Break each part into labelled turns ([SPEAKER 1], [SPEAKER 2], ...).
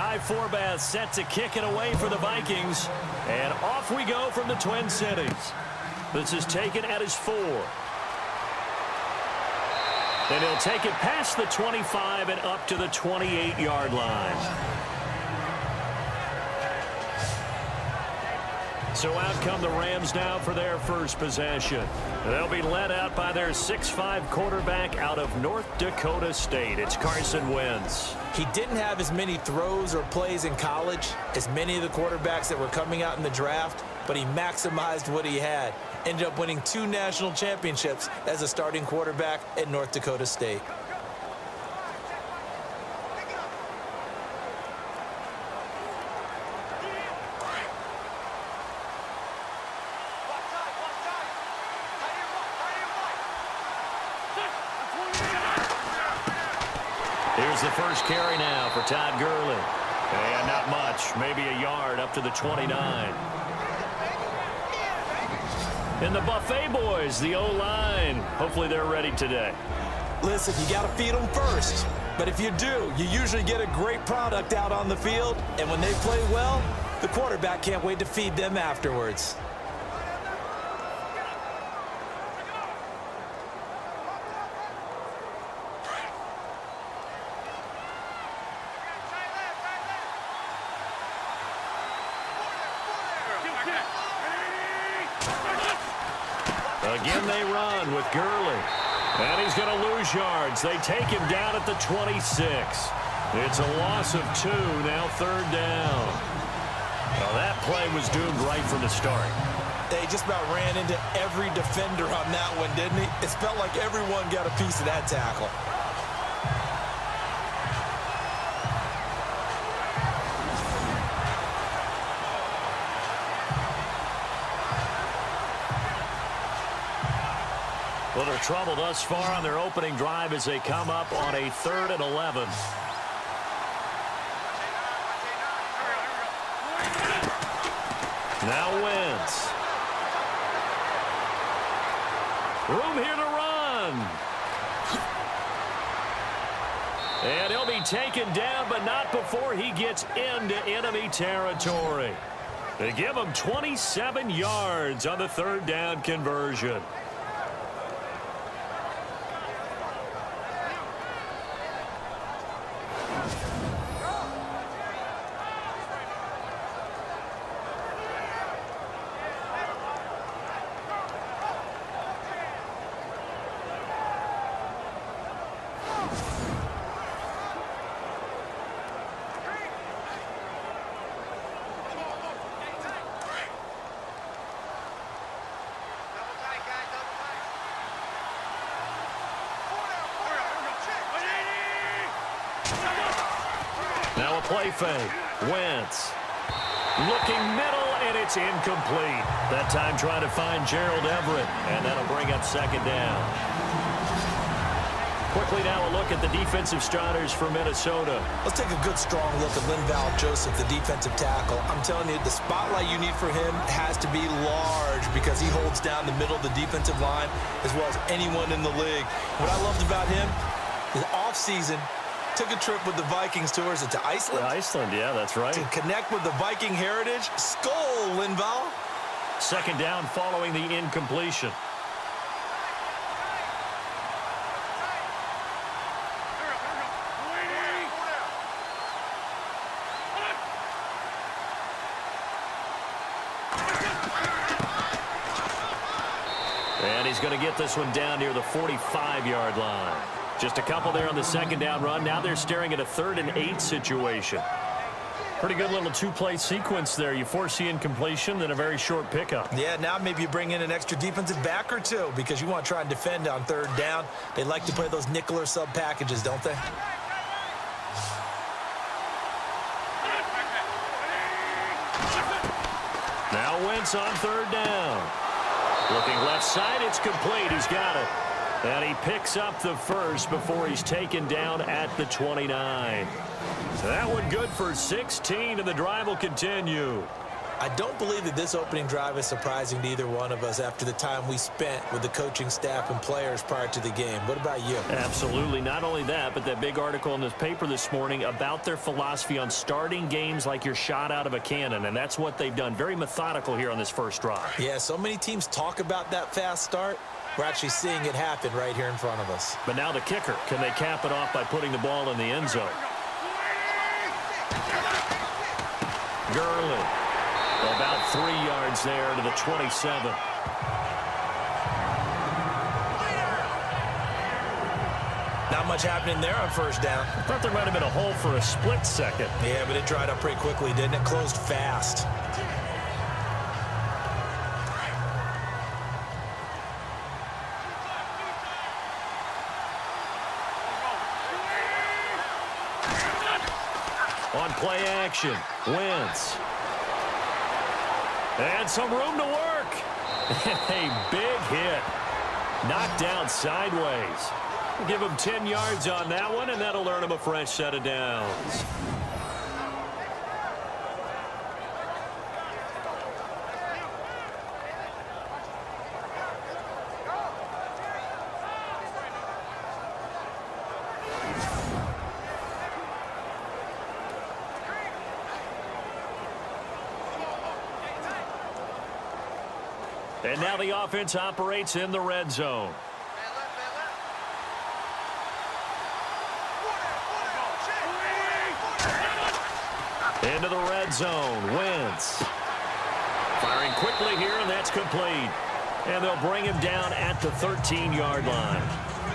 [SPEAKER 1] Ty Forbath set to kick it away for the Vikings. And off we go from the Twin Cities. This is taken at his 4. And he'll take it past the 25 and up to the 28-yard line. So out come the Rams now for their first possession. They'll be led out by their 6'5" quarterback out of North Dakota State. It's Carson Wentz.
[SPEAKER 2] He didn't have as many throws or plays in college as many of the quarterbacks that were coming out in the draft, but he maximized what he had. Ended up winning 2 national championships as a starting quarterback at North Dakota State.
[SPEAKER 1] Here's the first carry now for Todd Gurley. And not much, maybe a yard up to the 29. And the Buffet boys, the O-line. Hopefully they're ready today.
[SPEAKER 2] Listen, you got to feed them first. But if you do, you usually get a great product out on the field. And when they play well, the quarterback can't wait to feed them afterwards.
[SPEAKER 1] Again they run with Gurley. And he's going to lose yards. They take him down at the 26. It's a loss of 2, now 3rd down. Well, that play was doomed right from the start.
[SPEAKER 2] They just about ran into every defender on that one, didn't he? It felt like everyone got a piece of that tackle.
[SPEAKER 1] Little trouble thus far on their opening drive as they come up on a 3rd and 11. Now Wentz. Room here to run. And he'll be taken down, but not before he gets into enemy territory. They give him 27 yards on the 3rd down conversion. Now a play fake. Wentz. Looking middle, and it's incomplete. That time trying to find Gerald Everett, and that'll bring up 2nd down. Quickly now a look at the defensive starters for Minnesota.
[SPEAKER 2] Let's take a good, strong look at Linval Joseph, the defensive tackle. I'm telling you, the spotlight you need for him has to be large because he holds down the middle of the defensive line as well as anyone in the league. What I loved about him, the offseason, took a trip with the Vikings to, is it to Iceland?
[SPEAKER 1] Iceland, yeah, that's right.
[SPEAKER 2] To connect with the Viking heritage. Skol, Linval.
[SPEAKER 1] 2nd down following the incompletion. And he's going to get this one down near the 45-yard line. Just a couple there on the 2nd down run. Now they're staring at a 3rd and 8 situation. Pretty good little 2-play sequence there. You force the incompletion, then a very short pickup.
[SPEAKER 2] Yeah, now maybe you bring in an extra defensive back or 2 because you want to try and defend on 3rd down. They like to play those nickel or sub packages, don't they?
[SPEAKER 1] Now Wentz on 3rd down. Looking left side, it's complete. He's got it. And he picks up the first before he's taken down at the 29. That one good for 16, and the drive will continue.
[SPEAKER 2] I don't believe that this opening drive is surprising to either one of us after the time we spent with the coaching staff and players prior to the game. What about you?
[SPEAKER 1] Absolutely. Not only that, but that big article in this paper this morning about their philosophy on starting games like you're shot out of a cannon, and that's what they've done. Very methodical here on this first drive.
[SPEAKER 2] Yeah, so many teams talk about that fast start. We're actually seeing it happen right here in front of us.
[SPEAKER 1] But now the kicker. Can they cap it off by putting the ball in the end zone? Gurley. About 3 yards there to the 27.
[SPEAKER 2] Not much happening there on first down.
[SPEAKER 1] I thought there might have been a hole for a split second.
[SPEAKER 2] Yeah, but it dried up pretty quickly, didn't it? Closed fast.
[SPEAKER 1] On play action, Wentz. And some room to work. A big hit. Knocked down sideways. Give him 10 yards on that one, and that'll earn him a fresh set of downs. And now the offense operates in the red zone. Into the red zone, Wentz. Firing quickly here, and that's complete. And they'll bring him down at the 13-yard line.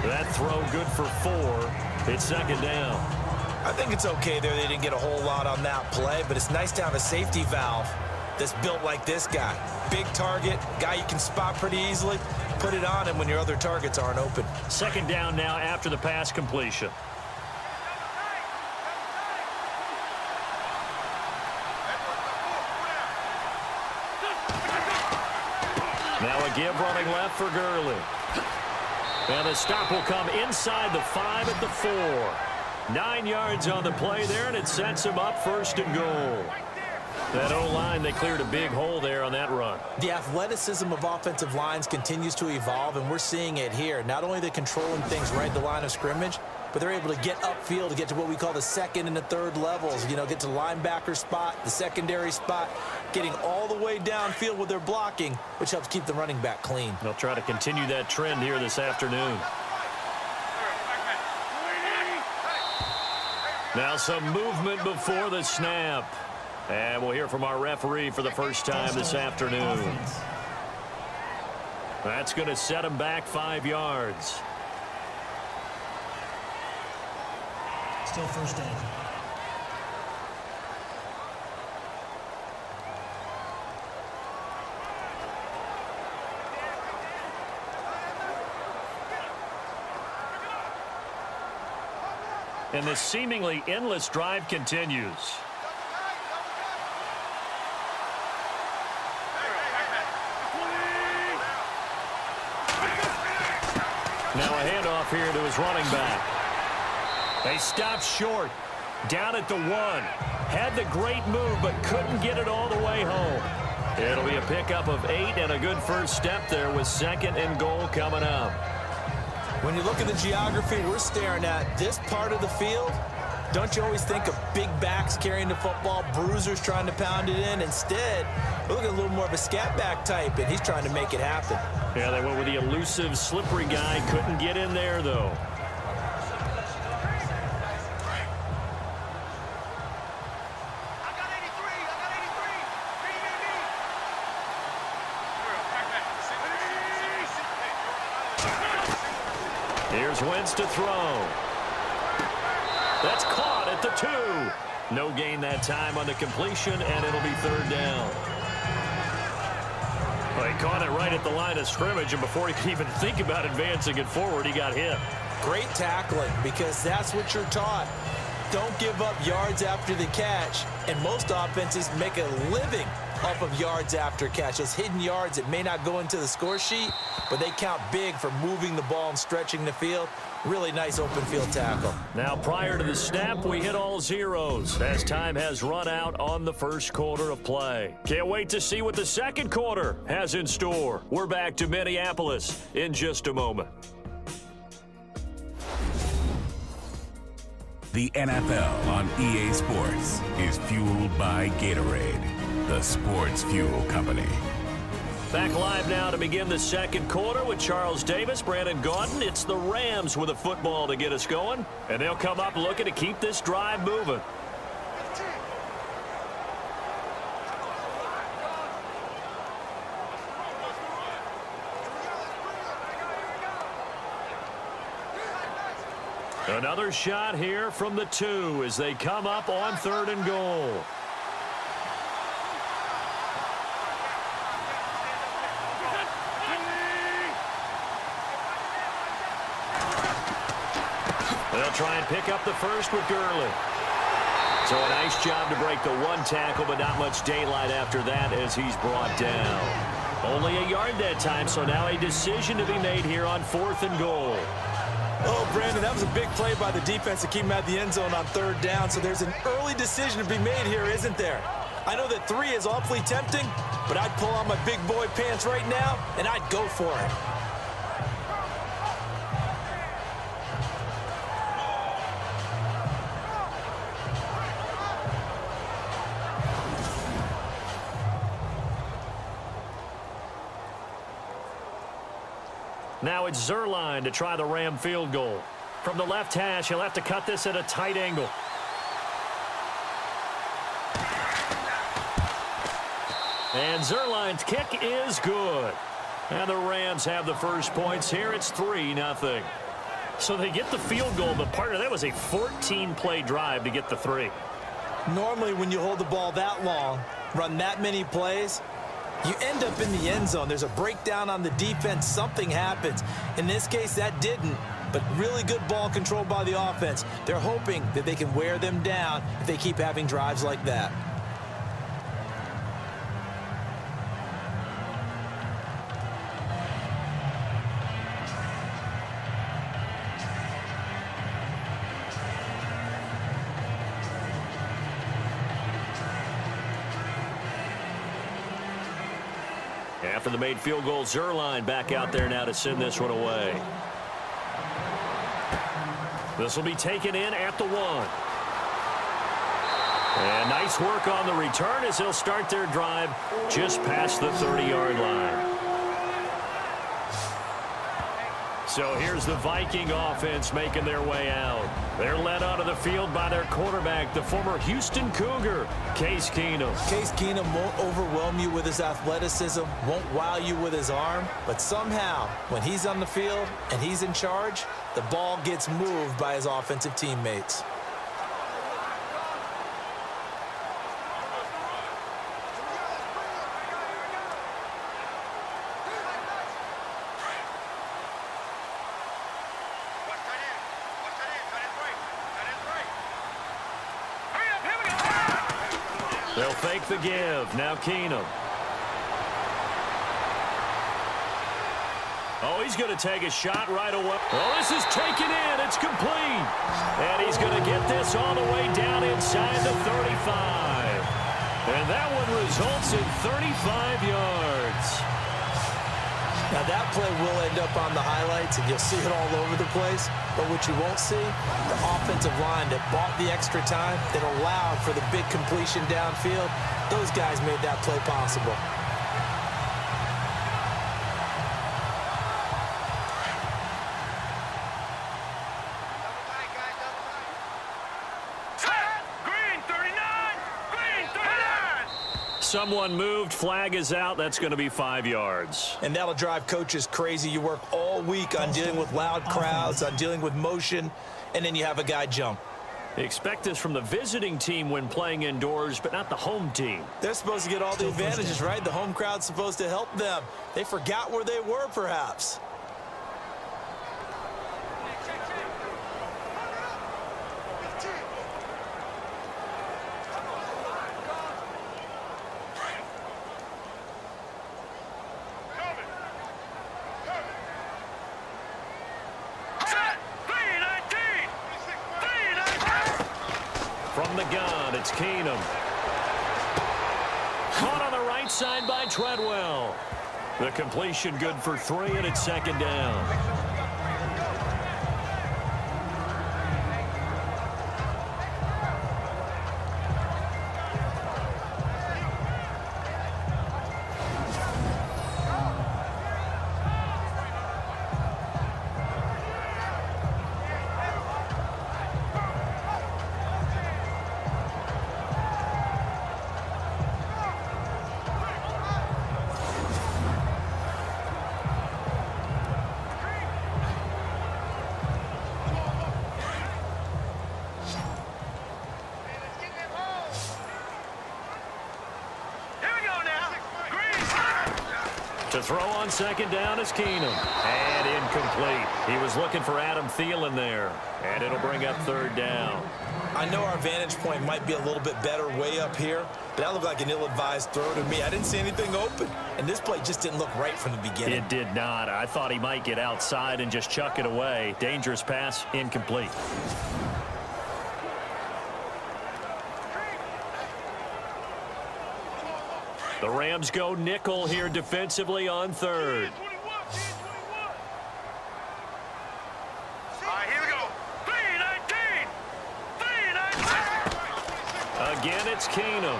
[SPEAKER 1] That throw good for 4. It's second down.
[SPEAKER 2] I think it's okay there. They didn't get a whole lot on that play, but it's nice to have a safety valve that's built like this guy. Big target, guy you can spot pretty easily. Put it on him when your other targets aren't open.
[SPEAKER 1] Second down now after the pass completion. Now a give running left for Gurley. And the stop will come inside the 5 at the 4. 9 yards on the play there, and it sets him up first and goal. That O-line, they cleared a big hole there on that run.
[SPEAKER 2] The athleticism of offensive lines continues to evolve, and we're seeing it here. Not only are they controlling things right at the line of scrimmage, but they're able to get upfield to get to what we call the second and the third levels. You know, get to the linebacker spot, the secondary spot, getting all the way downfield with their blocking, which helps keep the running back clean.
[SPEAKER 1] They'll try to continue that trend here this afternoon. Now some movement before the snap. And we'll hear from our referee for the first time this afternoon. That's going to set him back 5 yards.
[SPEAKER 3] Still first down.
[SPEAKER 1] And this seemingly endless drive continues. Now a handoff here to his running back. They stopped short. Down at the 1. Had the great move, but couldn't get it all the way home. It'll be a pickup of 8 and a good first step there with second and goal coming up.
[SPEAKER 2] When you look at the geography we're staring at, this part of the field, don't you always think of big backs carrying the football, bruisers trying to pound it in? Instead, we're looking at a little more of a scat back type, and he's trying to make it happen.
[SPEAKER 1] Yeah, they went with the elusive, slippery guy. Couldn't get in there, though. Here's Wentz to throw. That's caught at the 2. No gain that time on the completion, and it'll be third down. Well, he caught it right at the line of scrimmage, and before he could even think about advancing it forward, he got hit.
[SPEAKER 2] Great tackling, because that's what you're taught. Don't give up yards after the catch, and most offenses make a living off of yards after catch. Those hidden yards that may not go into the score sheet, but they count big for moving the ball and stretching the field. Really nice open field tackle.
[SPEAKER 1] Now, prior to the snap, we hit all zeros as time has run out on the first quarter of play. Can't wait to see what the second quarter has in store. We're back to Minneapolis in just a moment.
[SPEAKER 4] The NFL on EA Sports is fueled by Gatorade, the sports fuel company.
[SPEAKER 1] Back live now to begin the second quarter with Charles Davis, Brandon Gaudin. It's the Rams with a football to get us going, and they'll come up looking to keep this drive moving. Another shot here from the 2 as they come up on 3rd and goal. They'll try and pick up the first with Gurley. So a nice job to break the 1 tackle, but not much daylight after that as he's brought down. Only a yard that time, so now a decision to be made here on 4th and goal.
[SPEAKER 2] Oh, Brandon, that was a big play by the defense to keep him at the end zone on 3rd down, so there's an early decision to be made here, isn't there? I know that 3 is awfully tempting, but I'd pull on my big boy pants right now, and I'd go for it.
[SPEAKER 1] Now it's Zerline to try the Ram field goal. From the left hash, he'll have to cut this at a tight angle. And Zerline's kick is good. And the Rams have the first points here. It's 3-0. So they get the field goal, but part of that was a 14-play drive to get the 3.
[SPEAKER 2] Normally, when you hold the ball that long, run that many plays, you end up in the end zone. There's a breakdown on the defense. Something happens. In this case, that didn't. But really good ball control by the offense. They're hoping that they can wear them down if they keep having drives like that.
[SPEAKER 1] After the made field goal, Zerline back out there now to send this one away. This will be taken in at the 1. And nice work on the return as they'll start their drive just past the 30-yard line. So here's the Viking offense making their way out. They're led onto the field by their quarterback, the former Houston Cougar, Case Keenum.
[SPEAKER 2] Case Keenum won't overwhelm you with his athleticism, won't wow you with his arm, but somehow, when he's on the field and he's in charge, the ball gets moved by his offensive teammates.
[SPEAKER 1] They'll fake the give. Now Keenum. Oh, he's going to take a shot right away. Oh, this is taken in. It's complete. And he's going to get this all the way down inside the 35. And that one results in 35 yards.
[SPEAKER 2] Now that play will end up on the highlights, and you'll see it all over the place. But what you won't see, the offensive line that bought the extra time, that allowed for the big completion downfield, those guys made that play possible.
[SPEAKER 1] Someone moved. Flag is out. That's going to be 5 yards.
[SPEAKER 2] And that'll drive coaches crazy. You work all week on dealing with loud crowds, on dealing with motion, and then you have a guy jump.
[SPEAKER 1] They expect this from the visiting team when playing indoors, but not the home team.
[SPEAKER 2] They're supposed to get all the advantages, right? The home crowd's supposed to help them. They forgot where they were, perhaps.
[SPEAKER 1] it's Keenum. Caught on the right side by Treadwell. The completion good for 3, and it's second down. To throw on second down is Keenum. And incomplete. He was looking for Adam Thielen there. And it'll bring up third down.
[SPEAKER 2] I know our vantage point might be a little bit better way up here, but that looked like an ill-advised throw to me. I didn't see anything open, and this play just didn't look right from the beginning.
[SPEAKER 1] It did not. I thought he might get outside and just chuck it away. Dangerous pass, incomplete. The Rams go nickel here defensively on third. Again, it's Keenum.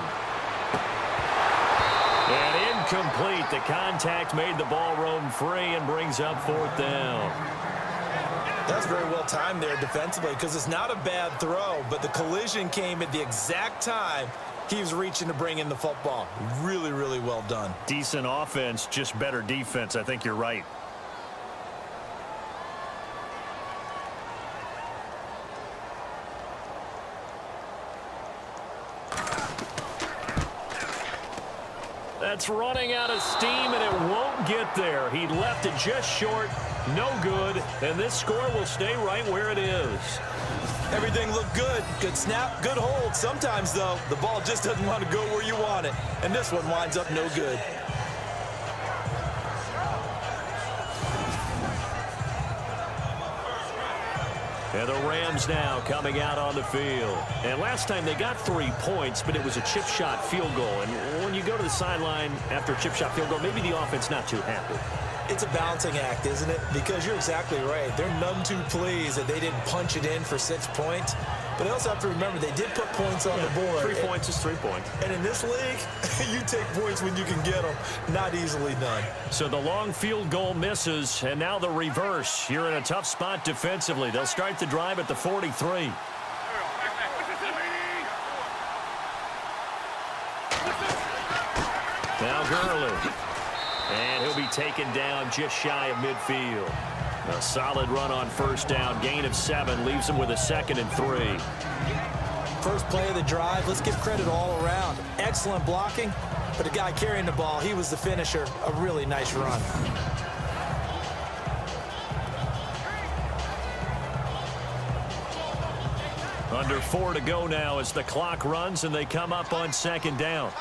[SPEAKER 1] And incomplete. The contact made the ball roam free and brings up fourth down.
[SPEAKER 2] That's very well timed there defensively because it's not a bad throw, but the collision came at the exact time he was reaching to bring in the football. Really, really well done.
[SPEAKER 1] Decent offense, just better defense. I think you're right. That's running out of steam, and it won't get there. He left it just short, no good, and this score will stay right where it is.
[SPEAKER 2] Everything looked good. Good snap, good hold. Sometimes, though, the ball just doesn't want to go where you want it, and this one winds up no good.
[SPEAKER 1] And the Rams now coming out on the field. And last time they got 3 points, but it was a chip shot field goal. And when you go to the sideline after a chip shot field goal, maybe the offense not too happy.
[SPEAKER 2] It's a balancing act, isn't it? Because you're exactly right. They're none too pleased that they didn't punch it in for 6 points. But they also have to remember they did put points on the board.
[SPEAKER 1] 3 points is 3 points.
[SPEAKER 2] And in this league, you take points when you can get them. Not easily done.
[SPEAKER 1] So the long field goal misses, and now the reverse. You're in a tough spot defensively. They'll start the drive at the 43. Now Gurley. And he'll be taken down just shy of midfield. A solid run on first down. Gain of 7 leaves him with a 2nd and 3.
[SPEAKER 2] First play of the drive. Let's give credit all around. Excellent blocking. But the guy carrying the ball, he was the finisher. A really nice run.
[SPEAKER 1] Under 4 to go now as the clock runs and they come up on second down.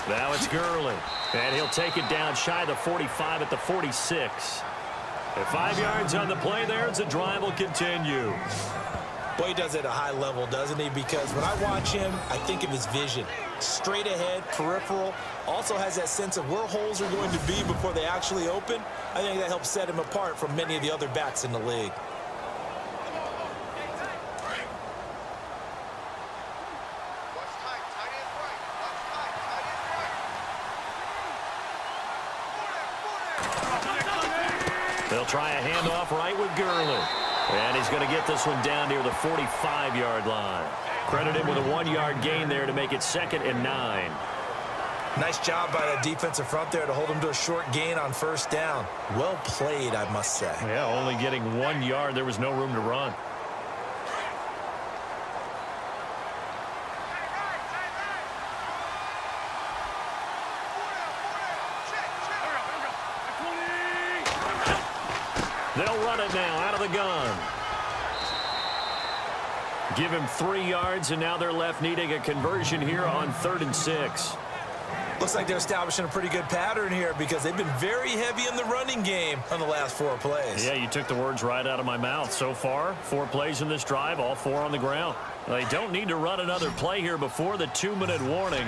[SPEAKER 1] Now it's Gurley, and he'll take it down shy of the 45 at the 46. And 5 yards on the play there as the drive will continue.
[SPEAKER 2] Boy, he does it at a high level, doesn't he? Because when I watch him, I think of his vision. Straight ahead, peripheral. Also has that sense of where holes are going to be before they actually open. I think that helps set him apart from many of the other backs in the league.
[SPEAKER 1] They'll try a handoff right with Gurley. And he's going to get this one down near the 45-yard line. Credit him with a 1-yard gain there to make it 2nd and 9.
[SPEAKER 2] Nice job by that defensive front there to hold him to a short gain on first down. Well played, I must say.
[SPEAKER 1] Yeah, only getting 1 yard. There was no room to run. They'll run it now out of the gun. Give him 3 yards, and now they're left needing a conversion here on 3rd and 6.
[SPEAKER 2] Looks like they're establishing a pretty good pattern here because they've been very heavy in the running game on the last 4 plays.
[SPEAKER 1] Yeah, you took the words right out of my mouth. So far, 4 plays in this drive, all 4 on the ground. They don't need to run another play here before the 2-minute warning.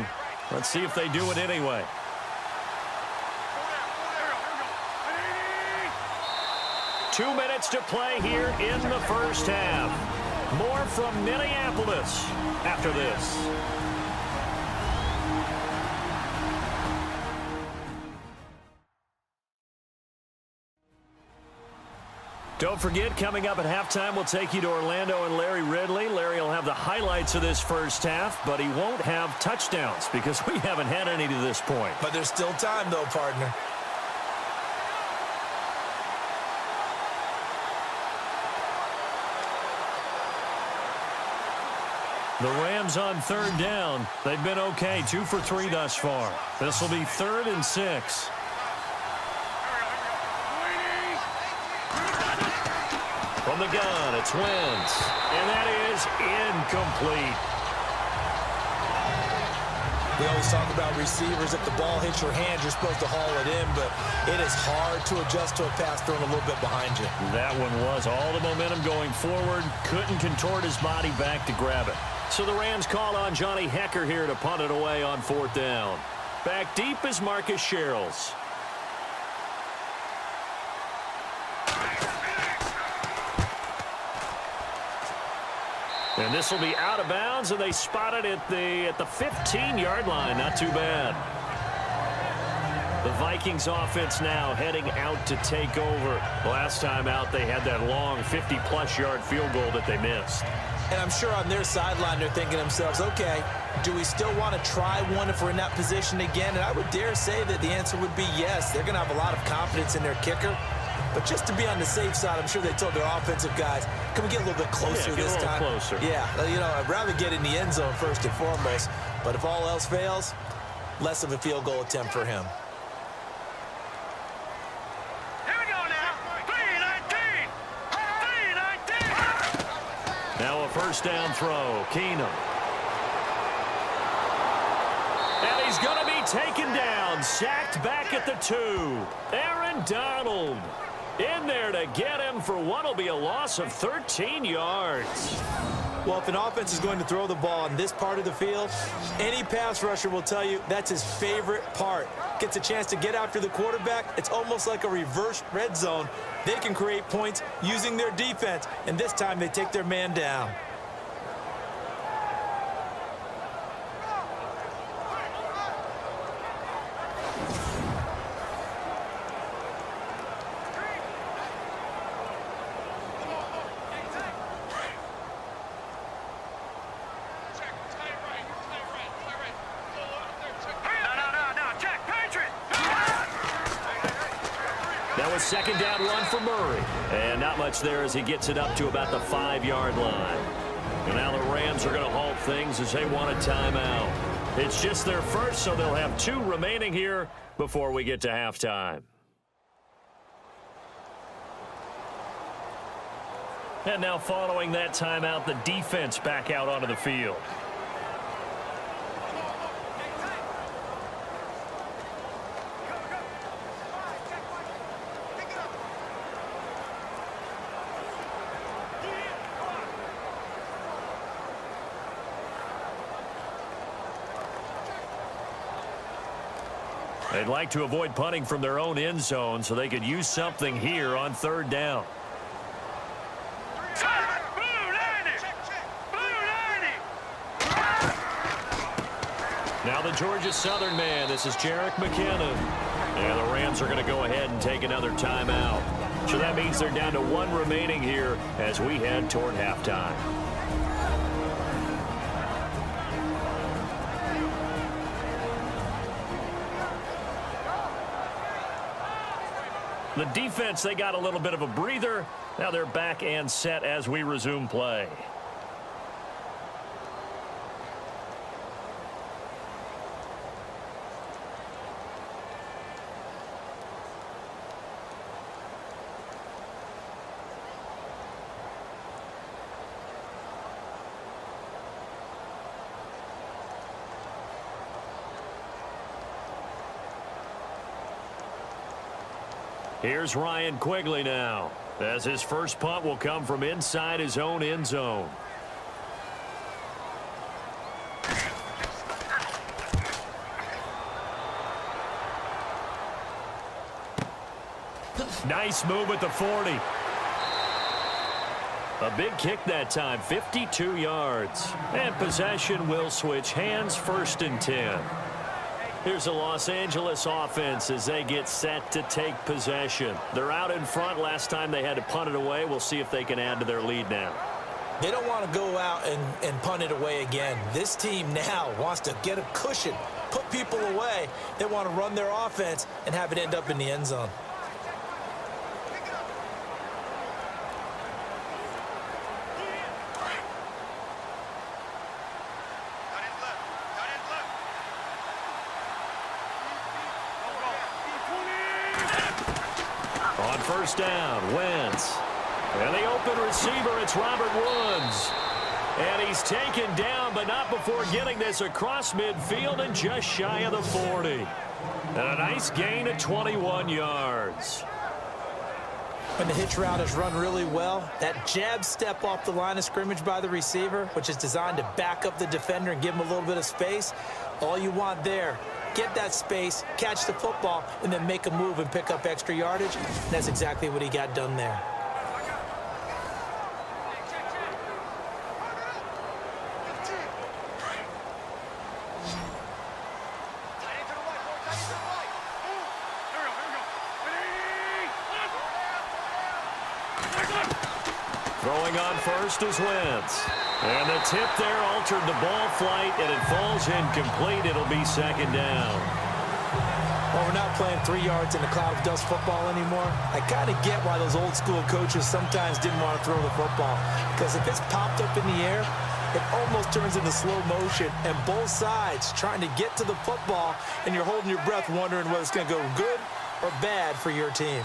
[SPEAKER 1] Let's see if they do it anyway. Two minutes to play here in the first half. More from Minneapolis after this. Don't forget, coming up at halftime, we'll take you to Orlando and Larry Ridley. Larry will have the highlights of this first half, but he won't have touchdowns because we haven't had any to this point.
[SPEAKER 2] But there's still time, though, partner.
[SPEAKER 1] The Rams on 3rd down. They've been okay, 2 for 3 thus far. This will be 3rd and 6. From the gun, it's Wentz. And that is incomplete.
[SPEAKER 2] We always talk about receivers. If the ball hits your hand, you're supposed to haul it in, but it is hard to adjust to a pass thrown a little bit behind you.
[SPEAKER 1] That one was all the momentum going forward. Couldn't contort his body back to grab it. So the Rams call on Johnny Hecker here to punt it away on 4th down. Back deep is Marcus Sherrills. And this will be out of bounds, and they spot it at the 15-yard line. Not too bad. The Vikings offense now heading out to take over. Last time out, they had that long 50-plus yard field goal that they missed.
[SPEAKER 2] And I'm sure on their sideline, they're thinking to themselves, okay, do we still want to try one if we're in that position again? And I would dare say that the answer would be yes. They're going to have a lot of confidence in their kicker. But just to be on the safe side, I'm sure they told their offensive guys, can we get a little bit closer this time?
[SPEAKER 1] Closer.
[SPEAKER 2] Yeah, you know, I'd rather get in the end zone first and foremost. But if all else fails, less of a field goal attempt for him.
[SPEAKER 5] Here we go now. 3-19. 3-19.
[SPEAKER 1] Now a first down throw. Keenum. And he's going to be taken down. Sacked back at the 2. Aaron Donald in there to get him for what will be a loss of 13 yards.
[SPEAKER 2] Well, if an offense is going to throw the ball on this part of the field, any pass rusher will tell you that's his favorite part. Gets a chance to get after the quarterback. It's almost like a reverse red zone. They can create points using their defense, and this time they take their man down.
[SPEAKER 1] Second down run for Murray. And not much there as he gets it up to about the 5-yard line. And now the Rams are going to halt things as they want a timeout. It's just their first, so they'll have 2 remaining here before we get to halftime. And now following that timeout, the defense back out onto the field. They'd like to avoid punting from their own end zone so they could use something here on 3rd down. Now the Georgia Southern man, this is Jerick McKinnon. And the Rams are going to go ahead and take another timeout. So that means they're down to 1 remaining here as we head toward halftime. The defense, they got a little bit of a breather. Now they're back and set as we resume play. Here's Ryan Quigley now, as his first punt will come from inside his own end zone. Nice move at the 40. A big kick that time, 52 yards. And possession will switch hands, 1st and 10. Here's the Los Angeles offense as they get set to take possession. They're out in front. Last time they had to punt it away. We'll see if they can add to their lead now.
[SPEAKER 2] They don't want to go out and punt it away again. This team now wants to get a cushion, put people away. They want to run their offense and have it end up in the end zone.
[SPEAKER 1] On 1st down, Wentz. And the open receiver, it's Robert Woods. And he's taken down, but not before getting this across midfield and just shy of the 40. And a nice gain of 21 yards.
[SPEAKER 2] When the hitch route is run really well, that jab step off the line of scrimmage by the receiver, which is designed to back up the defender and give him a little bit of space, all you want there. Get that space, catch the football, and then make a move and pick up extra yardage. And that's exactly what he got done there.
[SPEAKER 1] Throwing on first is Wentz. And the tip there altered the ball flight, and it falls incomplete. It'll be 2nd down.
[SPEAKER 2] Well, we're not playing 3 yards in a cloud of dust football anymore. I kind of get why those old school coaches sometimes didn't want to throw the football. Because if it's popped up in the air, it almost turns into slow motion. And both sides trying to get to the football, and you're holding your breath wondering whether it's going to go good or bad for your team.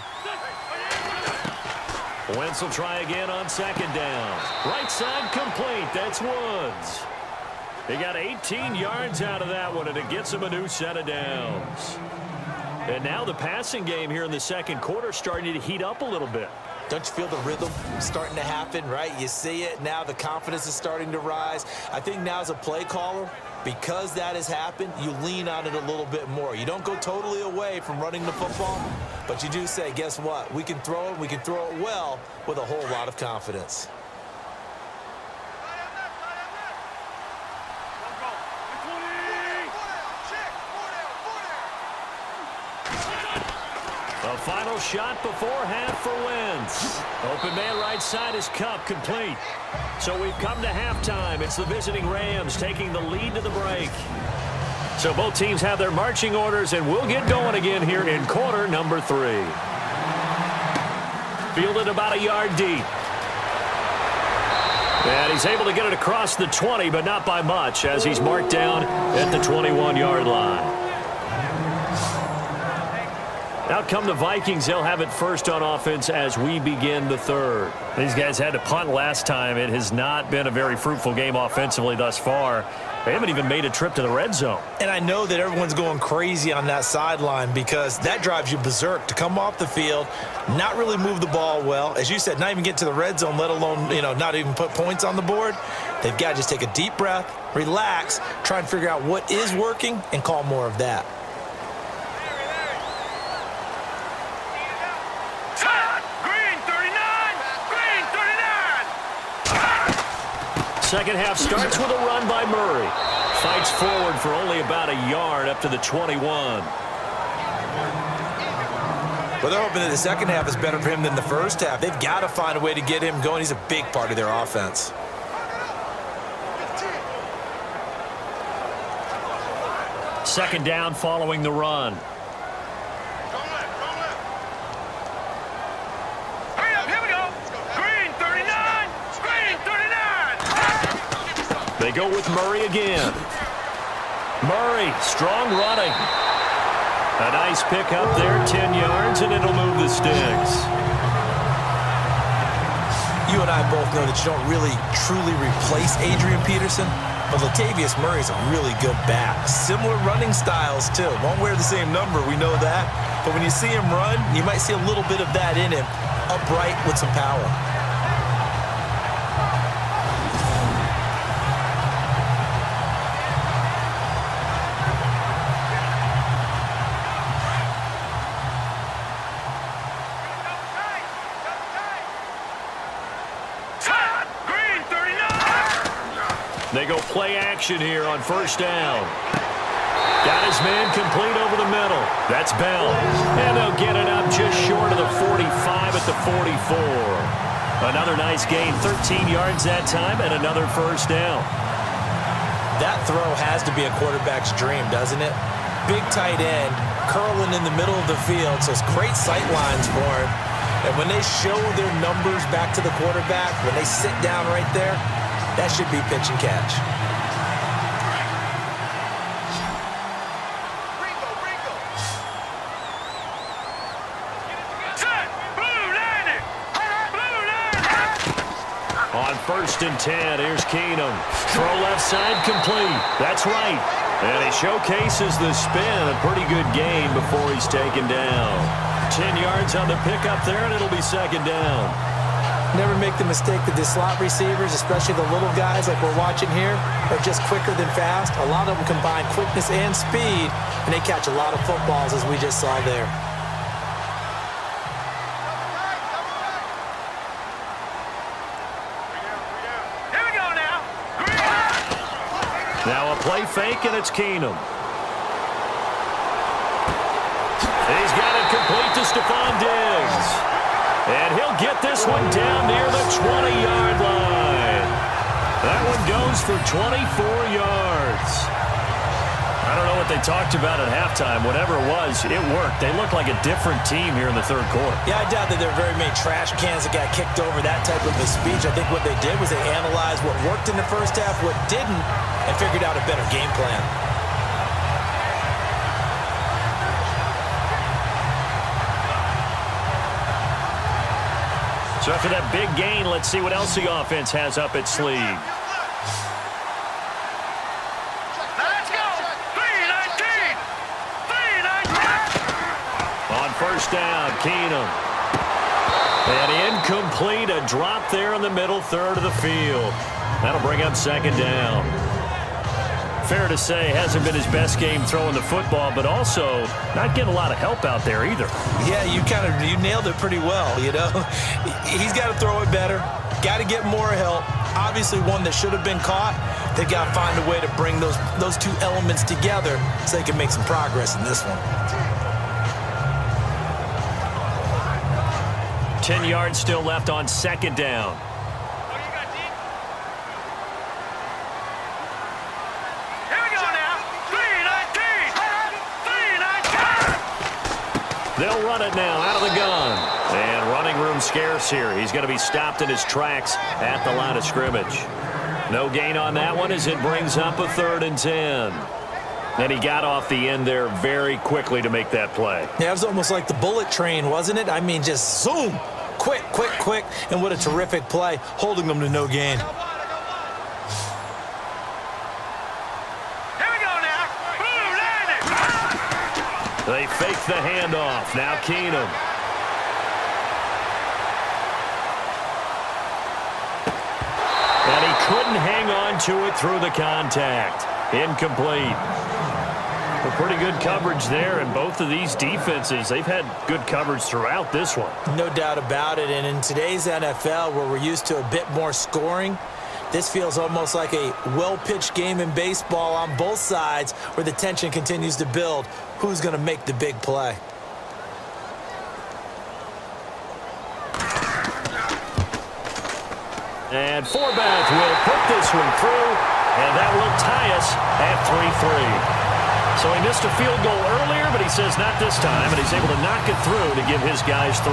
[SPEAKER 1] Wentz will try again on 2nd down. Right side complete. That's Woods. He got 18 yards out of that one, and it gets him a new set of downs. And now the passing game here in the 2nd quarter starting to heat up a little bit.
[SPEAKER 2] Don't you feel the rhythm starting to happen, right? You see it. Now the confidence is starting to rise. I think now as a play caller, because that has happened, you lean on it a little bit more. You don't go totally away from running the football, but you do say, guess what? We can throw it. We can throw it well with a whole lot of confidence.
[SPEAKER 1] A final shot before half for Wentz. Open man right side is Cup, complete. So we've come to halftime. It's the visiting Rams taking the lead to the break. So both teams have their marching orders, and we'll get going again here in quarter number 3. Fielded about a yard deep. And he's able to get it across the 20, but not by much, as he's marked down at the 21-yard line. Out come the Vikings. They'll have it first on offense as we begin the 3rd. These guys had to punt last time. It has not been a very fruitful game offensively thus far. They haven't even made a trip to the red zone.
[SPEAKER 2] And I know that everyone's going crazy on that sideline because that drives you berserk to come off the field, not really move the ball well. As you said, not even get to the red zone, let alone, not even put points on the board. They've got to just take a deep breath, relax, try and figure out what is working and call more of that.
[SPEAKER 1] Second half starts with a run by Murray. Fights forward for only about a yard up to the 21.
[SPEAKER 2] Well, they're hoping that the second half is better for him than the first half. They've got to find a way to get him going. He's a big part of their offense.
[SPEAKER 1] Second down following the run. They go with Murray again. Murray, strong running. A nice pickup there, 10 yards, and it'll move the sticks.
[SPEAKER 2] You and I both know that you don't really truly replace Adrian Peterson, but Latavius Murray's a really good back. Similar running styles, too. Won't wear the same number, we know that. but when you see him run, you might see a little bit of that in him, upright with some power.
[SPEAKER 1] They go play action here on first down. Got his man complete over the middle. That's Bell. And they'll get it up just short of the 45 at the 44. Another nice gain, 13 yards that time, and another first down.
[SPEAKER 2] That throw has to be a quarterback's dream, doesn't it? Big tight end, curling in the middle of the field, so it's great sight lines for him. And when they show their numbers back to the quarterback, when they sit down right there, that should be pitch and catch.
[SPEAKER 1] On 1st and 10, here's Keenum. Throw left side complete. That's right. And he showcases the spin. A pretty good gain before he's taken down. 10 yards on the pickup there, and it'll be second down.
[SPEAKER 2] Never make the mistake that the slot receivers, especially the little guys like we're watching here, are just quicker than fast. A lot of them combine quickness and speed, and they catch a lot of footballs, as we just saw there.
[SPEAKER 5] Here we go now.
[SPEAKER 1] Now a play fake, and it's Keenum. He's got it complete to Stephon Diggs. And he'll get this one down near the 20-yard line. That one goes for 24 yards. I don't know what they talked about at halftime. Whatever it was, it worked. They looked like a different team here in the third quarter.
[SPEAKER 2] Yeah, I doubt that there are very many trash cans that got kicked over that type of a speech. I think what they did was they analyzed what worked in the first half, what didn't, and figured out a better game plan.
[SPEAKER 1] So after that big gain, let's see what else the offense has up its sleeve.
[SPEAKER 5] Let's go. 319. 319.
[SPEAKER 1] On first down, Keenum. And incomplete, a drop there in the middle third of the field. That'll bring up second down. Fair to say, hasn't been his best game throwing the football, but also not getting a lot of help out there either.
[SPEAKER 2] Yeah, you nailed it pretty well, you know. He's got to throw it better, got to get more help. Obviously one that should have been caught. They've got to find a way to bring those two elements together so they can make some progress in this one.
[SPEAKER 1] 10 yards still left on second down. They'll run it now out of the gun. And running room scarce here. He's going to be stopped in his tracks at the line of scrimmage. No gain on that one as it brings up a 3rd and 10. And he got off the end there very quickly to make that play.
[SPEAKER 2] Yeah, it was almost like the bullet train, wasn't it? I mean, just zoom. Quick, quick, quick. And what a terrific play, holding them to no gain.
[SPEAKER 1] They fake the handoff. Now Keenum. And he couldn't hang on to it through the contact. Incomplete. Well, pretty good coverage there, and both of these defenses, they've had good coverage throughout this one.
[SPEAKER 2] No doubt about it, and in today's NFL, where we're used to a bit more scoring, this feels almost like a well-pitched game in baseball on both sides where the tension continues to build. Who's going to make the big play?
[SPEAKER 1] And Forbath will put this one through, and that will tie us at 3-3. So he missed a field goal earlier, but he says not this time, and he's able to knock it through to give his guys 3.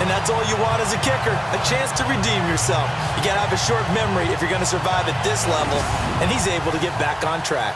[SPEAKER 2] And that's all you want as a kicker, a chance to redeem yourself. You got to have a short memory if you're going to survive at this level, and he's able to get back on track.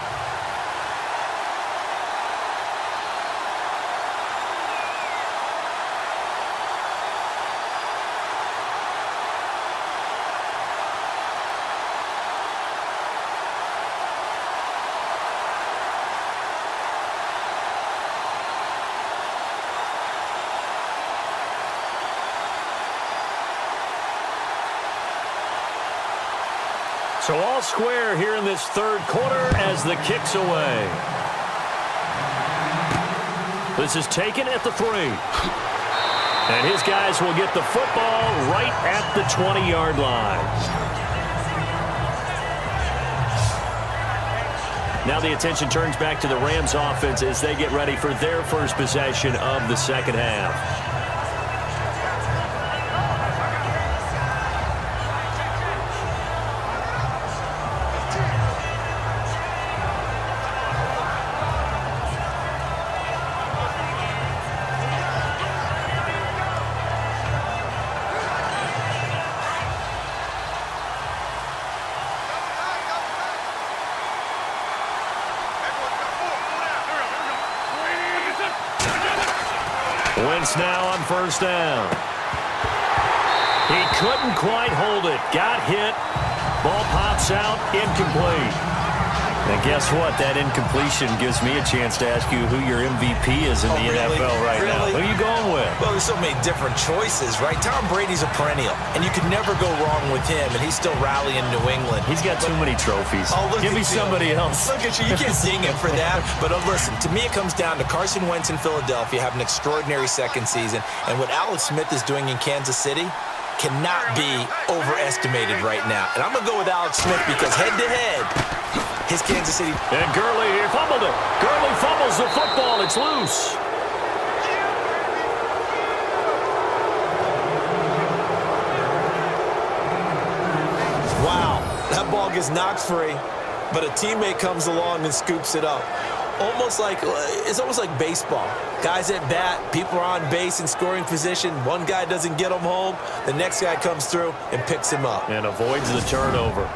[SPEAKER 1] So all square here in this third quarter as the kick's away. This is taken at the 3. And his guys will get the football right at the 20-yard line. Now the attention turns back to the Rams offense as they get ready for their first possession of the second half. Wentz now on first down. He couldn't quite hold it. Got hit. Ball pops out. Incomplete. And guess what? That incompletion gives me a chance to ask you who your MVP is in the NFL right now. Who are you going with?
[SPEAKER 2] Well, there's so many different choices, right? Tom Brady's a perennial, and you can never go wrong with him, and he's still rallying New England.
[SPEAKER 1] He's got too many trophies. Give me somebody else.
[SPEAKER 2] Look at you. You can't sing him for that. But listen, to me it comes down to Carson Wentz in Philadelphia having an extraordinary second season, and what Alex Smith is doing in Kansas City cannot be overestimated right now. And I'm going to go with Alex Smith because head-to-head, his Kansas City.
[SPEAKER 1] And Gurley, he fumbled it. Gurley fumbles the football. It's loose.
[SPEAKER 2] Wow, that ball gets knocked free, but a teammate comes along and scoops it up. It's almost like baseball. Guys at bat, people are on base in scoring position. One guy doesn't get him home. The next guy comes through and picks him up.
[SPEAKER 1] And avoids the turnover.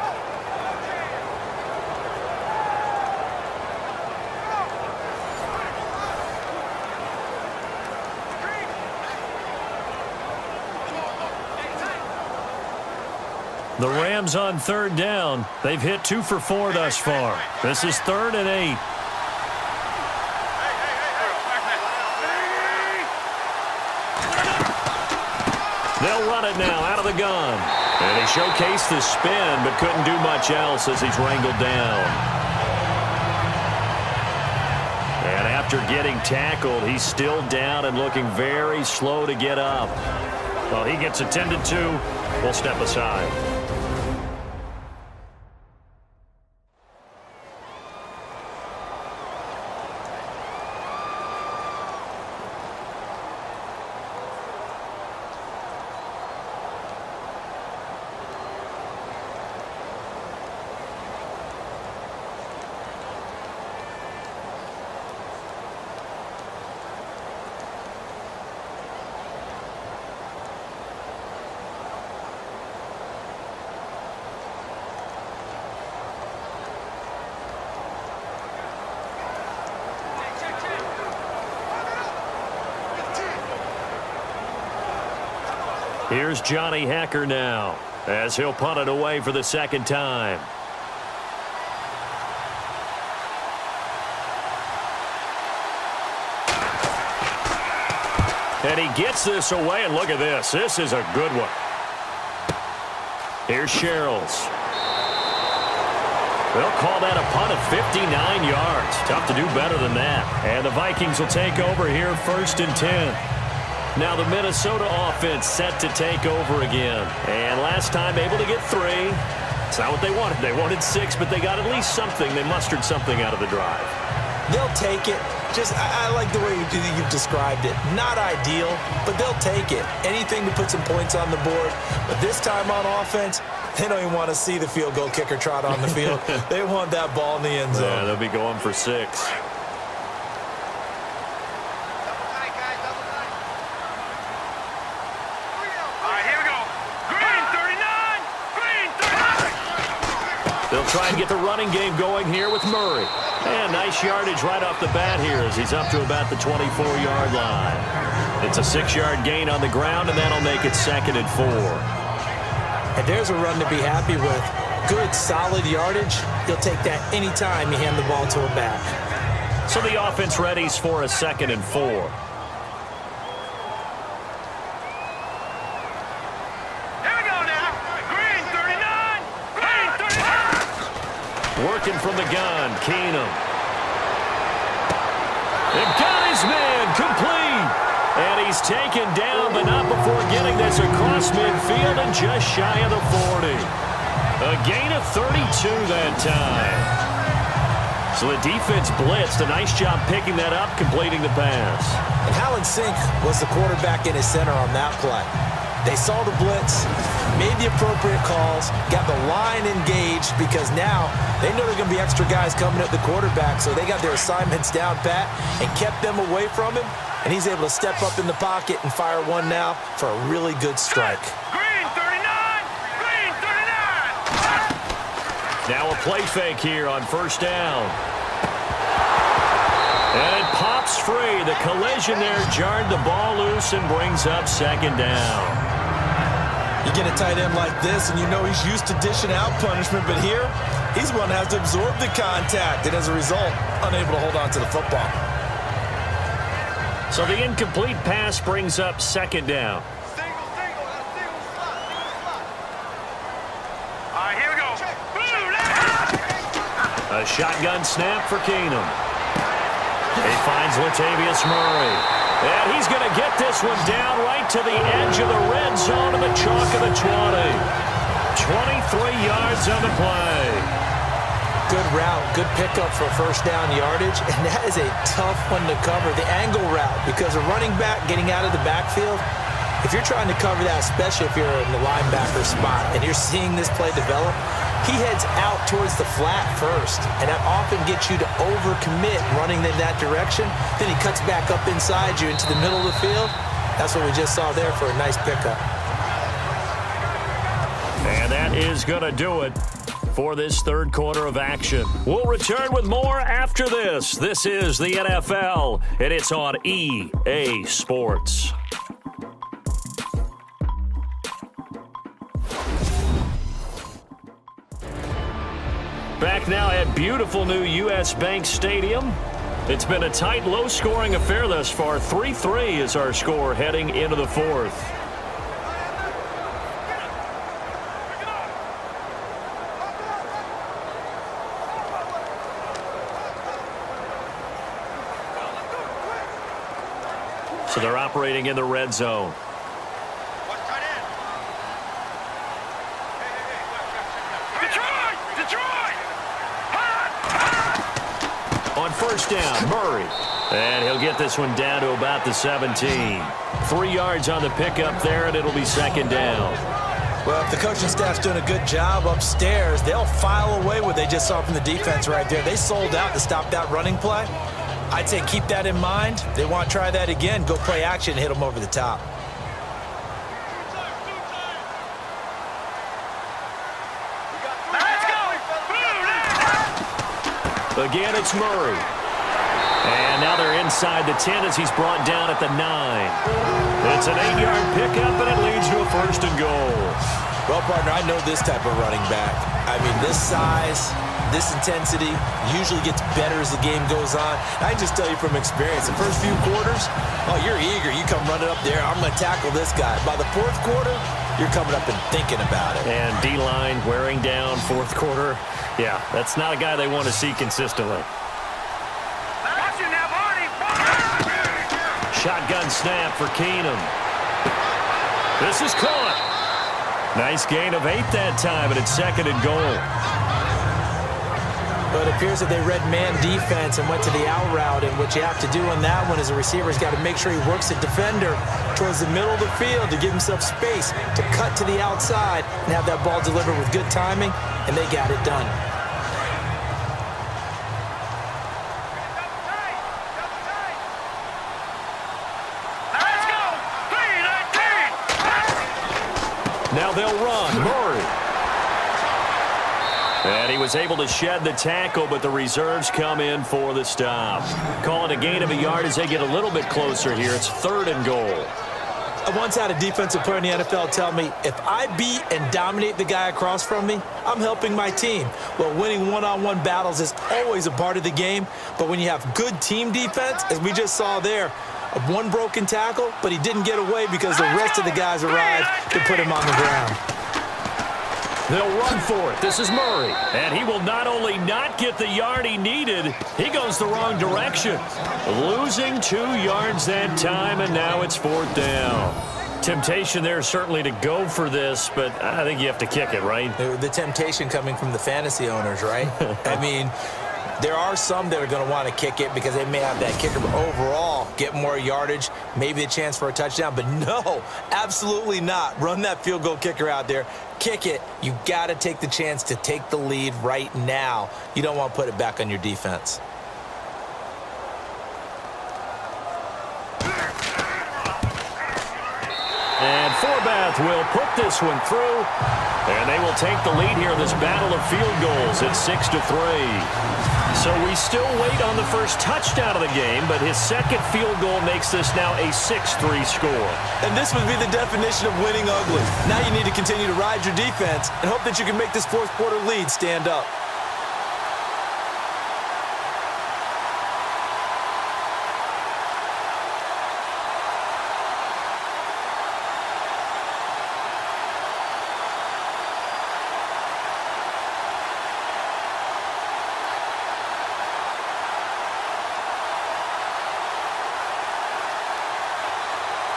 [SPEAKER 1] The Rams on third down. They've hit 2 for 4 thus far. This is 3rd and 8. They'll run it now out of the gun. And he showcased the spin, but couldn't do much else as he's wrangled down. And after getting tackled, he's still down and looking very slow to get up. Well, he gets attended to. We'll step aside. Here's Johnny Hacker now as he'll punt it away for the second time. And he gets this away, and look at this. This is a good one. Here's Sherrills. They'll call that a punt of 59 yards. Tough to do better than that. And the Vikings will take over here 1st and 10. Now the Minnesota offense set to take over again. And last time able to get 3. It's not what they wanted. They wanted 6, but they got at least something. They mustered something out of the drive.
[SPEAKER 2] They'll take it. I like the way you've described it. Not ideal, but they'll take it. Anything to put some points on the board. But this time on offense, they don't even want to see the field goal kicker trot on the field. They want that ball in the end zone.
[SPEAKER 1] Yeah, they'll be going for 6. They'll try and get the running game going here with Murray. And nice yardage right off the bat here as he's up to about the 24-yard line. It's a 6-yard gain on the ground, and that'll make it 2nd and 4.
[SPEAKER 2] And there's a run to be happy with. Good, solid yardage. You'll take that anytime you hand the ball to a back.
[SPEAKER 1] So the offense readies for a 2nd and 4.
[SPEAKER 5] Here we go now. Green 39. Green 39.
[SPEAKER 1] Working from the gun, Keenum. They've got his man complete. And he's taken down, but not before getting this across midfield and just shy of the 40. A gain of 32 that time. So the defense blitzed. A nice job picking that up, completing the pass.
[SPEAKER 2] And Hallen Sink was the quarterback in his center on that play. They saw the blitz, made the appropriate calls, got the line engaged because now they know there are going to be extra guys coming at the quarterback, so they got their assignments down pat and kept them away from him, and he's able to step up in the pocket and fire one now for a really good strike.
[SPEAKER 5] Green 39! Green 39!
[SPEAKER 1] Now a play fake here on first down. And it pops free. The collision there jarred the ball loose and brings up second down.
[SPEAKER 2] You get a tight end like this, and you know he's used to dishing out punishment, but here, he's one that has to absorb the contact, and as a result, unable to hold on to the football.
[SPEAKER 1] So the incomplete pass brings up second down.
[SPEAKER 5] All right, here we go.
[SPEAKER 1] A shotgun snap for Keenum. He finds Latavius Murray. And he's going to get this one down right to the edge of the red zone of the chalk of the 20. 23 yards on the play.
[SPEAKER 2] Good route, good pickup for first down yardage, and that is a tough one to cover, the angle route, because a running back getting out of the backfield, if you're trying to cover that, especially if you're in the linebacker spot and you're seeing this play develop, he heads out towards the flat first, and that often gets you to overcommit running in that direction. Then he cuts back up inside you into the middle of the field. That's what we just saw there for a nice pickup.
[SPEAKER 1] And that is going to do it for this third quarter of action. We'll return with more after this. This is the NFL, and it's on EA Sports. Back now at beautiful new U.S. Bank Stadium. It's been a tight, low-scoring affair thus far. 3-3 is our score heading into the fourth. So they're operating in the red zone. On first down, Murray. And he'll get this one down to about the 17. 3 yards on the pickup there, and it'll be second down.
[SPEAKER 2] Well, if the coaching staff's doing a good job upstairs, they'll file away what they just saw from the defense right there. They sold out to stop that running play. I'd say keep that in mind. They want to try that again. Go play action and hit them over the top.
[SPEAKER 1] Again, it's Murray. And now they're inside the 10 as he's brought down at the 9. It's an 8-yard pickup, and it leads to a first and goal.
[SPEAKER 2] Well, partner, I know this type of running back. I mean, this size, this intensity usually gets better as the game goes on. I can just tell you from experience, the first few quarters, oh, you're eager. You come running up there, I'm going to tackle this guy. By the fourth quarter, you're coming up and thinking about it.
[SPEAKER 1] And D-line wearing down fourth quarter. Yeah, that's not a guy they want to see consistently. Shotgun snap for Keenum. This is caught. Nice gain of 8 that time, and it's second and goal.
[SPEAKER 2] But it appears that they read man defense and went to the out route, and what you have to do on that one is a receiver's got to make sure he works the defender towards the middle of the field to give himself space to cut to the outside and have that ball delivered with good timing, and they got it done.
[SPEAKER 1] Now they'll run. Murray. And he was able to shed the tackle, but the reserves come in for the stop. Call it a gain of a yard as they get a little bit closer here. It's third and goal.
[SPEAKER 2] I once had a defensive player in the NFL tell me, if I beat and dominate the guy across from me, I'm helping my team. Well, winning one-on-one battles is always a part of the game, but when you have good team defense, as we just saw there, one broken tackle, but he didn't get away because the rest of the guys arrived to put him on the ground.
[SPEAKER 1] They'll run for it. This is Murray. And he will not only not get the yard he needed, he goes the wrong direction. Losing 2 yards that time, and now it's 4th down. Temptation there certainly to go for this, but I think you have to kick it, right?
[SPEAKER 2] The temptation coming from the fantasy owners, right? I mean, there are some that are going to want to kick it because they may have that kicker, but overall, get more yardage, maybe a chance for a touchdown. But no, absolutely not. Run that field goal kicker out there. Kick it. You got to take the chance to take the lead right now. You don't want to put it back on your defense.
[SPEAKER 1] And Forbath will put this one through, and they will take the lead here in this battle of field goals at 6-3. So we still wait on the first touchdown of the game, but his second field goal makes this now a 6-3 score.
[SPEAKER 2] And this would be the definition of winning ugly. Now you need to continue to ride your defense and hope that you can make this fourth quarter lead stand up.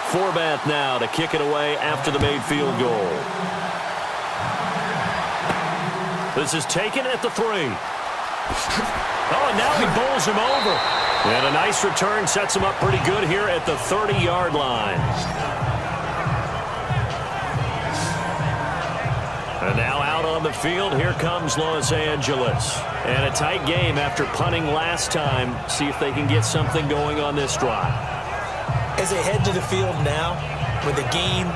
[SPEAKER 1] Forbath now to kick it away after the made field goal. This is taken at the 3. Oh, and now he bowls him over. And a nice return sets him up pretty good here at the 30-yard line. And now out on the field, here comes Los Angeles. And a tight game after punting last time. See if they can get something going on this drive.
[SPEAKER 2] As they head to the field now, with the game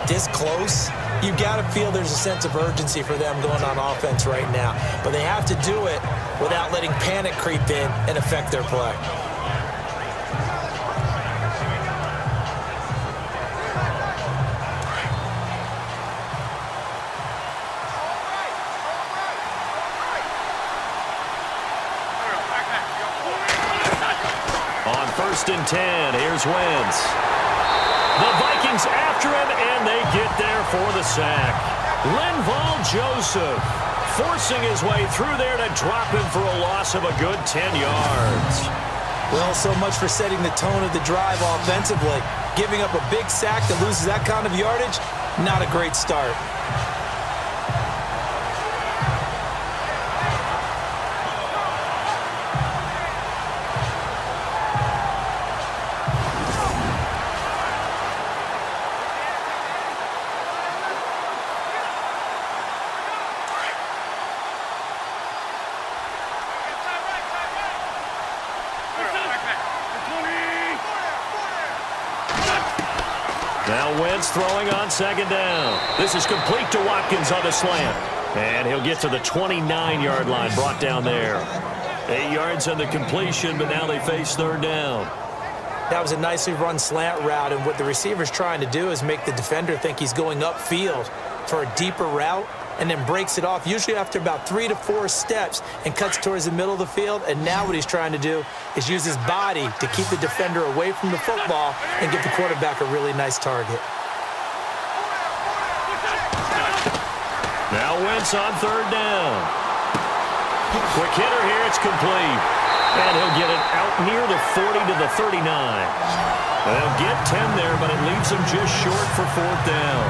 [SPEAKER 2] this close, you've got to feel there's a sense of urgency for them going on offense right now. But they have to do it without letting panic creep in and affect their play.
[SPEAKER 1] On 1st and 10, here's Wentz. The Vikings after him, and they get there for the sack. Linval Joseph forcing his way through there to drop him for a loss of a good 10 yards.
[SPEAKER 2] Well, so much for setting the tone of the drive offensively. Giving up a big sack that loses that kind of yardage, not a great start.
[SPEAKER 1] Now Wentz throwing on 2nd down. This is complete to Watkins on the slant. And he'll get to the 29-yard line, brought down there. 8 yards on the completion, but now they face 3rd down.
[SPEAKER 2] That was a nicely run slant route, and what the receiver's trying to do is make the defender think he's going upfield for a deeper route, and then breaks it off, usually after about 3 to 4 steps, and cuts towards the middle of the field. And now what he's trying to do is use his body to keep the defender away from the football and give the quarterback a really nice target.
[SPEAKER 1] Now Wentz on 3rd down. Quick hitter here, it's complete. And he'll get it out near the 40 to the 39. They'll get 10 there, but it leaves him just short for 4th down.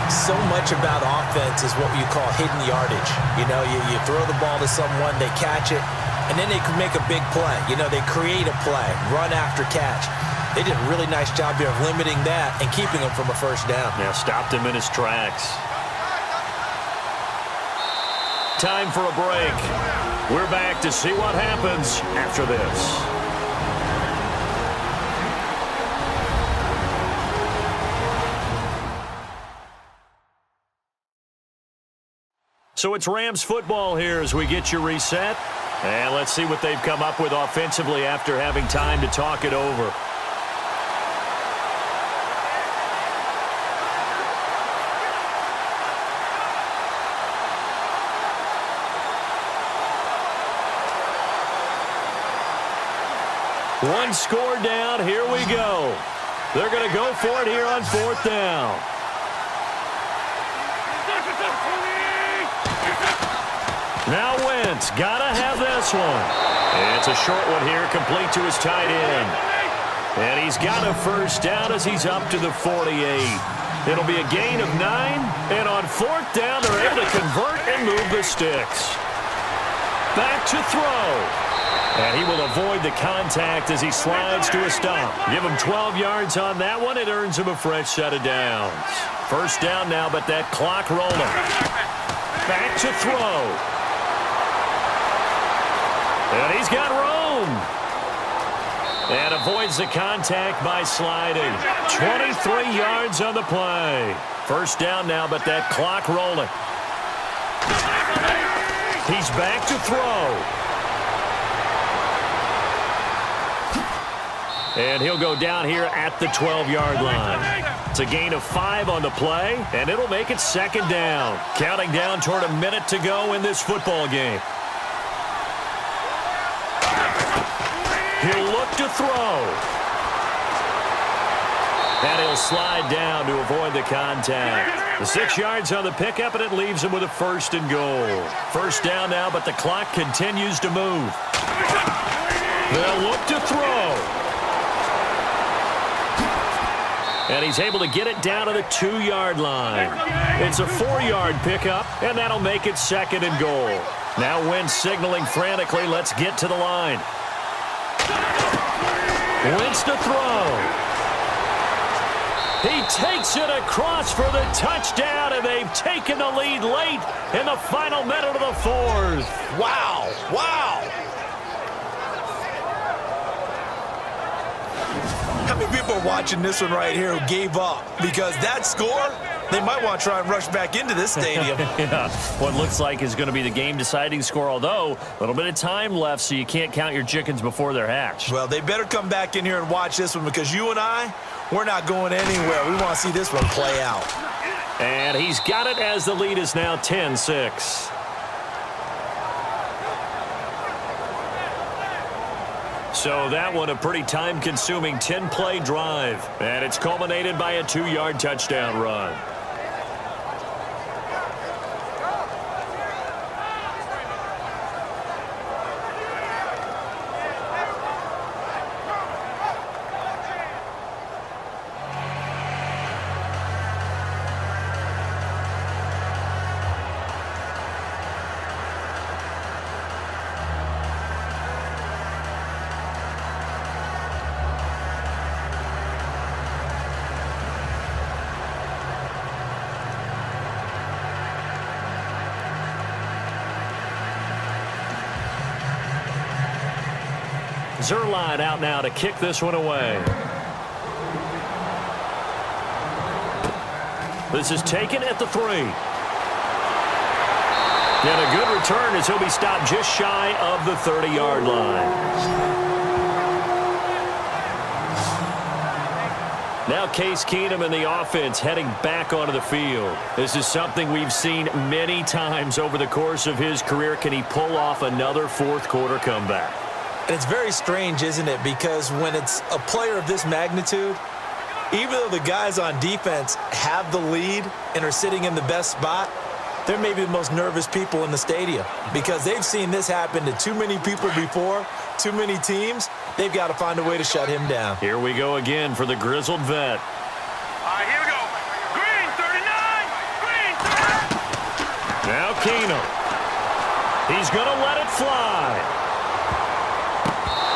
[SPEAKER 2] So much about offense is what you call hidden yardage. You know, you throw the ball to someone, they catch it, and then they can make a big play. You know, they create a play, run after catch. They did a really nice job here of limiting that and keeping him from a 1st down.
[SPEAKER 1] Yeah, stopped him in his tracks. Time for a break. We're back to see what happens after this. So it's Rams football here as we get you reset. And let's see what they've come up with offensively after having time to talk it over. One score down. Here we go. They're going to go for it here on 4th down. Now Wentz, gotta have this one. It's a short one here, complete to his tight end. And he's got a first down as he's up to the 48. It'll be a gain of 9, and on 4th down, they're able to convert and move the sticks. Back to throw. And he will avoid the contact as he slides to a stop. Give him 12 yards on that one. It earns him a fresh set of downs. First down now, but that clock rolling. Back to throw. And he's got room. And avoids the contact by sliding. 23 yards on the play. First down now, but that clock rolling. He's back to throw. And he'll go down here at the 12-yard line. It's a gain of 5 on the play, and it'll make it 2nd down. Counting down toward a minute to go in this football game. He'll look to throw. And he'll slide down to avoid the contact. The 6 yards on the pickup, and it leaves him with a 1st and goal. First down now, but the clock continues to move. They'll look to throw. And he's able to get it down to the 2-yard line. It's a 4-yard pickup, and that'll make it 2nd and goal. Now Wentz signaling frantically, let's get to the line. Wentz to throw. He takes it across for the touchdown, and they've taken the lead late in the final minute of the 4th.
[SPEAKER 2] Wow. Wow. How many people are watching this one right here who gave up? Because that score, they might want to try and rush back into this stadium.
[SPEAKER 1] Yeah, what looks like is going to be the game-deciding score, although a little bit of time left, so you can't count your chickens before they're hatched.
[SPEAKER 2] Well, they better come back in here and watch this one, because you and I, we're not going anywhere. We want to see this one play out.
[SPEAKER 1] And he's got it as the lead is now 10-6. So that one a pretty time-consuming 10-play drive. And it's culminated by a 2-yard touchdown run. Zerline out now to kick this one away. This is taken at the 3. And a good return as he'll be stopped just shy of the 30-yard line. Now Case Keenum and the offense heading back onto the field. This is something we've seen many times over the course of his career. Can he pull off another fourth-quarter comeback?
[SPEAKER 2] And it's very strange, isn't it? Because when it's a player of this magnitude, even though the guys on defense have the lead and are sitting in the best spot, they're maybe the most nervous people in the stadium because they've seen this happen to too many people before, too many teams. They've got to find a way to shut him down.
[SPEAKER 1] Here we go again for the grizzled vet.
[SPEAKER 5] All right, here we go. Green, 39. Green, 39.
[SPEAKER 1] Now Keenum. He's going to let it fly.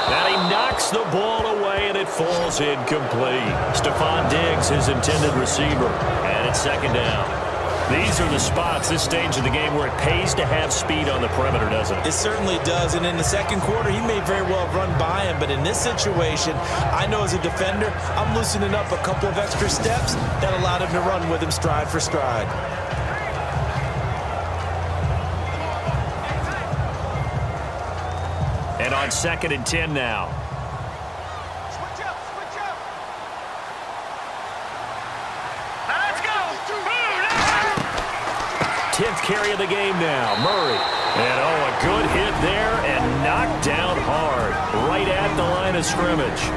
[SPEAKER 1] And he knocks the ball away, and it falls incomplete. Stephon Diggs, his intended receiver. And it's 2nd down. These are the spots, this stage of the game, where it pays to have speed on the perimeter, doesn't it?
[SPEAKER 2] It certainly does. And in the 2nd quarter, he may very well have run by him. But in this situation, I know as a defender, I'm loosening up a couple of extra steps that allowed him to run with him stride for stride.
[SPEAKER 1] And on 2nd and 10 now.
[SPEAKER 5] Switch up. Now let's go.
[SPEAKER 1] 10th carry of the game now. Murray. And a good hit there and knocked down hard. Right at the line of scrimmage.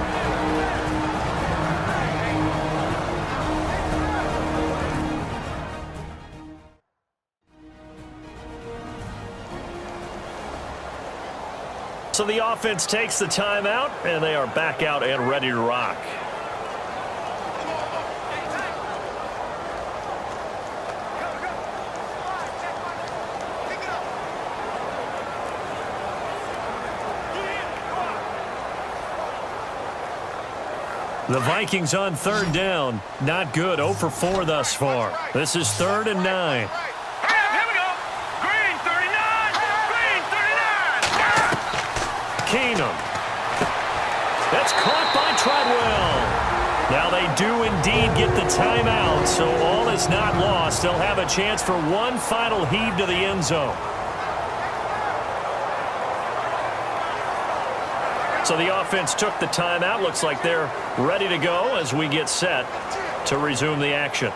[SPEAKER 1] So the offense takes the timeout, and they are back out and ready to rock. The Vikings on third down. Not good. 0 for 4 thus far. This is 3rd and 9.
[SPEAKER 5] Here we go. Green 39. Green 39.
[SPEAKER 1] Keenum. That's caught by Treadwell. Now they do indeed get the timeout, so all is not lost. They'll have a chance for one final heave to the end zone. So the offense took the timeout. Looks like they're ready to go as we get set to resume the action.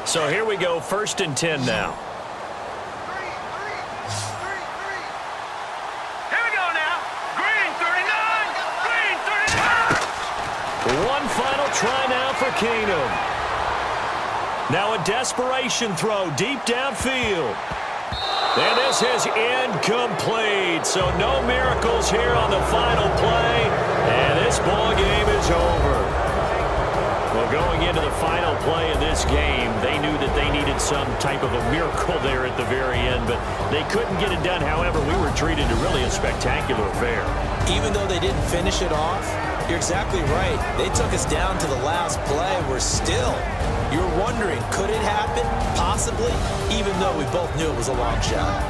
[SPEAKER 1] So here we go, 1st and 10 now.
[SPEAKER 5] Here we go now. Green 39. Green 39.
[SPEAKER 1] One final try now for Keenum. Now a desperation throw deep downfield. And this is incomplete. So no miracles here on the final play. And this ball game is over. Well, going into the final play of this game, they knew that they needed some type of a miracle there at the very end, but they couldn't get it done. However, we were treated to really a spectacular affair.
[SPEAKER 2] Even though they didn't finish it off, you're exactly right. They took us down to the last play. We're still, you're wondering, could it happen? Possibly, even though we both knew it was a long shot.